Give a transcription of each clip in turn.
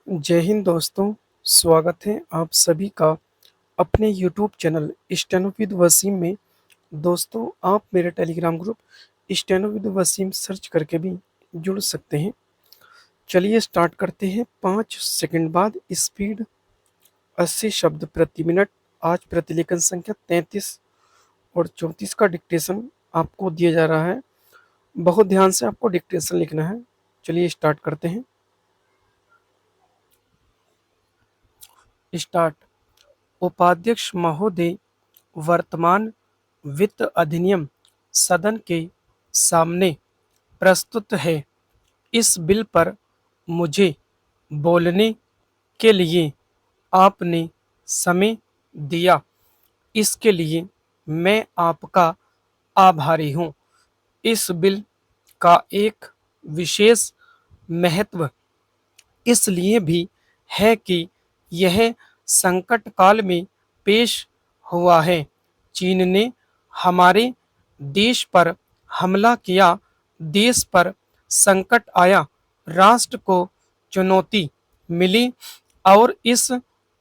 जय हिंद दोस्तों। स्वागत है आप सभी का अपने YouTube channel steno with Wasim में। दोस्तों, आप मेरे Telegram group steno with Wasim search करके भी जुड़ सकते हैं। चलिए स्टार्ट करते हैं। 5 सेकंड बाद स्पीड 80 शब्द प्रति मिनट। आज प्रतिलेखन संख्या 33 और 34 का डिक्टेशन आपको दिया जा रहा है। बहुत ध्यान से आपको डिक्टेशन लिखना है। चलिए स्टार्ट करते हैं। स्टार्ट। उपाध्यक्ष महोदय, वर्तमान वित्त अधिनियम सदन के सामने प्रस्तुत है। इस बिल पर मुझे बोलने के लिए आपने समय दिया, इसके लिए मैं आपका आभारी हूँ। इस बिल का एक विशेष महत्व इसलिए भी है कि यह संकट काल में पेश हुआ है। चीन ने हमारे देश पर हमला किया, देश पर संकट आया, राष्ट्र को चुनौती मिली और इस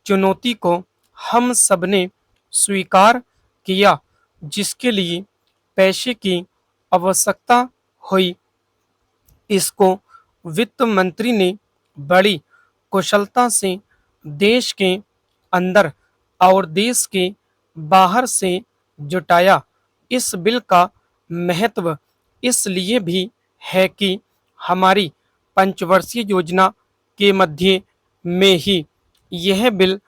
चुनौती को हम सबने स्वीकार किया, जिसके लिए पैसे की आवश्यकता हुई। इसको वित्त मंत्री ने बड़ी कुशलता से देश के अंदर और देश के बाहर से जुटाया। इस बिल का महत्व इसलिए भी है कि हमारी पंचवर्षीय योजना के मध्य में ही यह बिल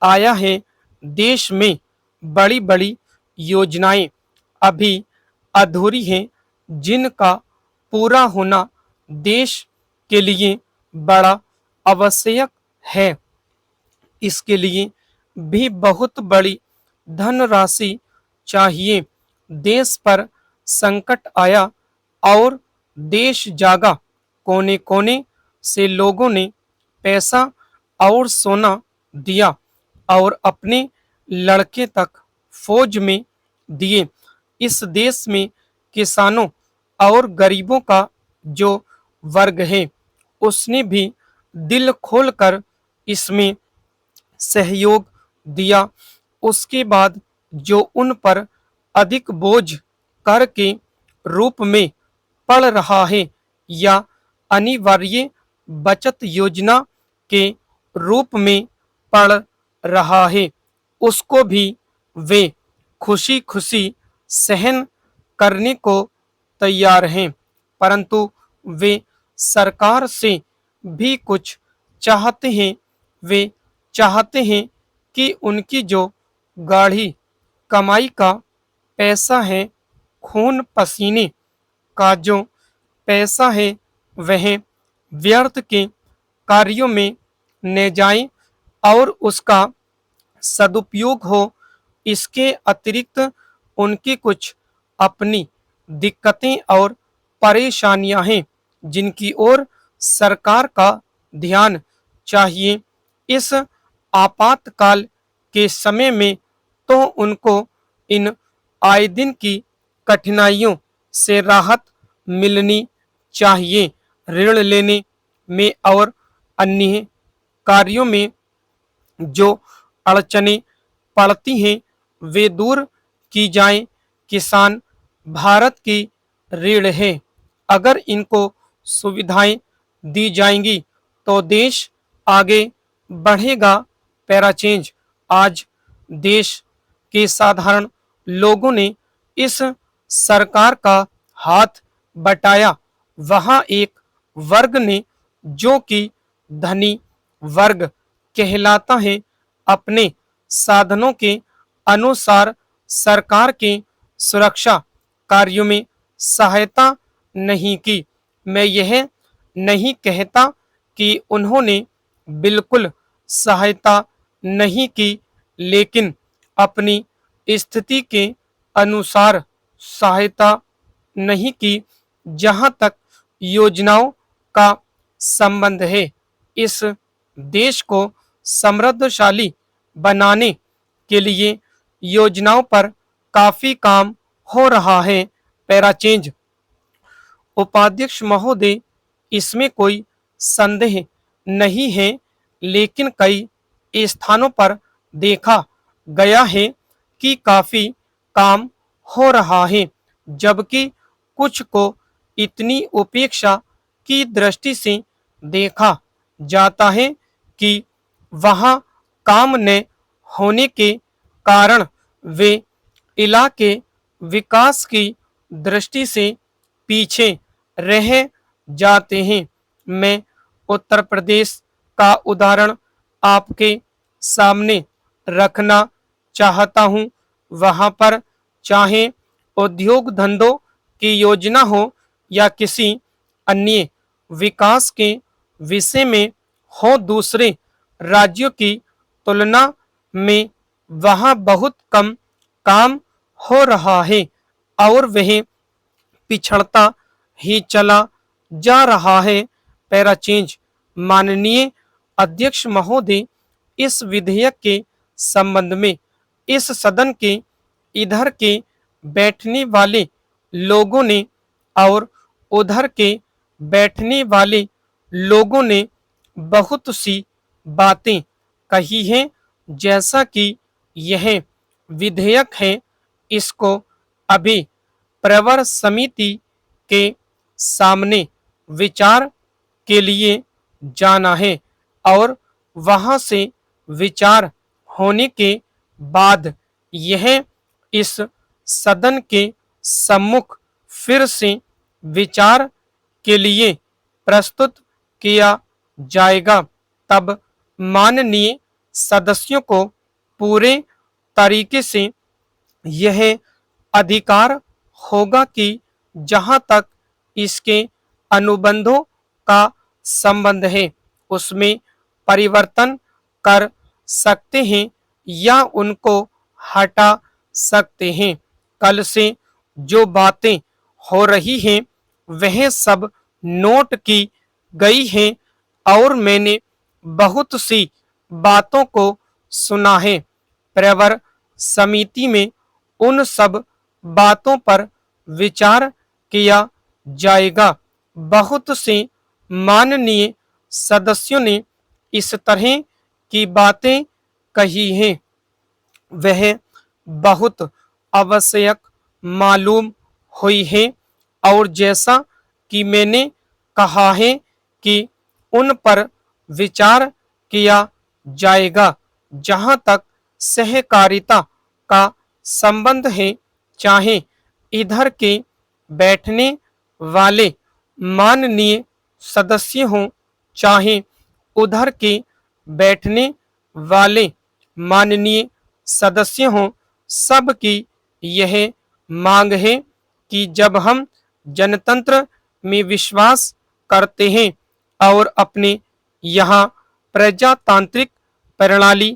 आया है। देश में बड़ी बड़ी योजनाएं अभी अधूरी हैं, जिनका पूरा होना देश के लिए बड़ा आवश्यक है। इसके लिए भी बहुत बड़ी धनराशि चाहिए। देश पर संकट आया और देश जागा। कोने कोने से लोगों ने पैसा और सोना दिया और अपने लड़के तक फौज में दिए। इस देश में किसानों और गरीबों का जो वर्ग है, उसने भी दिल खोलकर इसमें सहयोग दिया। उसके बाद जो उन पर अधिक बोझ कर के रूप में पड़ रहा है या अनिवार्य बचत योजना के रूप में पड़ रहा है, उसको भी वे खुशी खुशी सहन करने को तैयार हैं। परंतु वे सरकार से भी कुछ चाहते हैं। वे चाहते हैं कि उनकी जो गाढ़ी कमाई का पैसा है, खून पसीने का जो पैसा है, वह व्यर्थ के कार्यों में न जाए और उसका सदुपयोग हो। इसके अतिरिक्त उनकी कुछ अपनी दिक्कतें और परेशानियां हैं, जिनकी ओर सरकार का ध्यान चाहिए। इस आपातकाल के समय में तो उनको इन आए दिन की कठिनाइयों से राहत मिलनी चाहिए। ऋण लेने में और अन्य कार्यों में जो अड़चनें पड़ती हैं, वे दूर की जाएं। किसान भारत की रीढ़ है। अगर इनको सुविधाएं दी जाएंगी तो देश आगे बढ़ेगा। पैराचेंज। आज देश के साधारण लोगों ने इस सरकार का हाथ बटाया। वहां एक वर्ग ने, जो कि धनी वर्ग कहलाता है, अपने साधनों के अनुसार सरकार के सुरक्षा कार्यों में सहायता नहीं की। मैं यह नहीं कहता कि उन्होंने बिल्कुल सहायता नहीं की, लेकिन अपनी स्थिति के अनुसार सहायता नहीं की। जहां तक योजनाओं का संबंध है, इस देश को समृद्धशाली बनाने के लिए योजनाओं पर काफी काम हो रहा है। पैराचेंज। उपाध्यक्ष महोदय, इसमें कोई संदेह नहीं है लेकिन कई स्थानों पर देखा गया है कि काफी काम हो रहा है, जबकि कुछ को इतनी उपेक्षा की दृष्टि से देखा जाता है कि वहां काम न होने के कारण वे इलाके विकास की दृष्टि से पीछे रह जाते हैं। मैं उत्तर प्रदेश का उदाहरण आपके सामने रखना चाहता हूं। वहां पर चाहे उद्योग धंधों की योजना हो या किसी अन्य विकास के विषय में हो, दूसरे राज्यों की तुलना में वहां बहुत कम काम हो रहा है और वह पिछड़ता ही चला जा रहा है। Para change. माननीय अध्यक्ष महोदय, इस विधेयक के संबंध में इस सदन के इधर के बैठने वाले लोगों ने और उधर के बैठने वाले लोगों ने बहुत सी बातें कही हैं। जैसा कि यह विधेयक है, इसको अभी प्रवर समिति के सामने विचार के लिए जाना है और वहां से विचार होने के बाद यह इस सदन के सम्मुख फिर से विचार के लिए प्रस्तुत किया जाएगा। तब माननीय सदस्यों को पूरे तरीके से यह अधिकार होगा कि जहां तक इसके अनुबंधों का संबंध है उसमें परिवर्तन कर सकते हैं या उनको हटा सकते हैं। कल से जो बातें हो रही हैं वह सब नोट की गई हैं और मैंने बहुत सी बातों को सुना है। प्रवर समिति में उन सब बातों पर विचार किया जाएगा। बहुत से माननीय सदस्यों ने इस तरह की बातें कही हैं, वह बहुत आवश्यक मालूम हुई है और जैसा कि मैंने कहा है कि उन पर विचार किया जाएगा। जहां तक सहकारिता का संबंध है, चाहे इधर के बैठने वाले माननीय सदस्य हों, चाहे उधर के बैठने वाले माननीय सदस्य हों, सबकी यह मांग है कि जब हम जनतंत्र में विश्वास करते हैं और अपने यहाँ प्रजातांत्रिक प्रणाली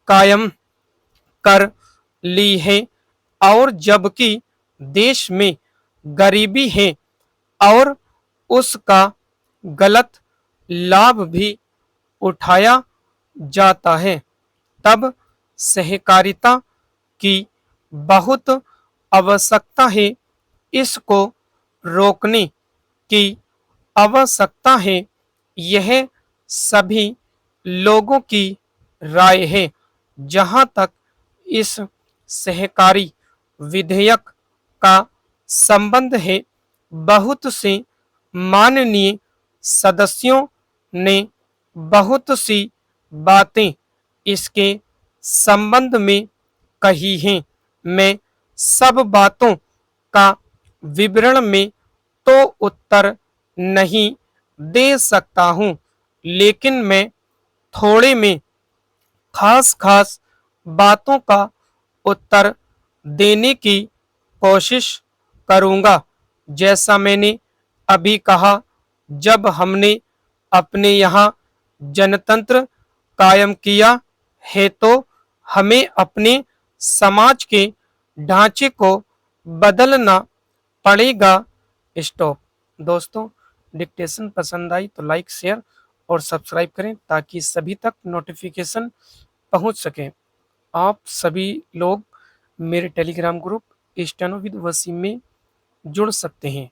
कायम कर ली है और जबकि देश में गरीबी है और उसका गलत लाभ भी उठाया जाता है, तब सहकारिता की बहुत आवश्यकता है। इसको रोकने की आवश्यकता है। यह सभी लोगों की राय है। जहां तक इस सहकारी विधेयक का संबंध है, बहुत से माननीय सदस्यों ने बहुत सी बातें इसके संबंध में कही हैं। मैं सब बातों का विवरण में तो उत्तर नहीं दे सकता हूं, लेकिन मैं थोड़े में खास खास बातों का उत्तर देने की कोशिश करूंगा। जैसा मैंने अभी कहा, जब हमने अपने यहाँ जनतंत्र कायम किया है तो हमें अपने समाज के ढांचे को बदलना पड़ेगा। स्टॉप। दोस्तों, डिक्टेशन पसंद आई तो लाइक, शेयर और सब्सक्राइब करें ताकि सभी तक नोटिफिकेशन पहुंच सके। आप सभी लोग मेरे Telegram group steno with Wasim में जुड़ सकते हैं।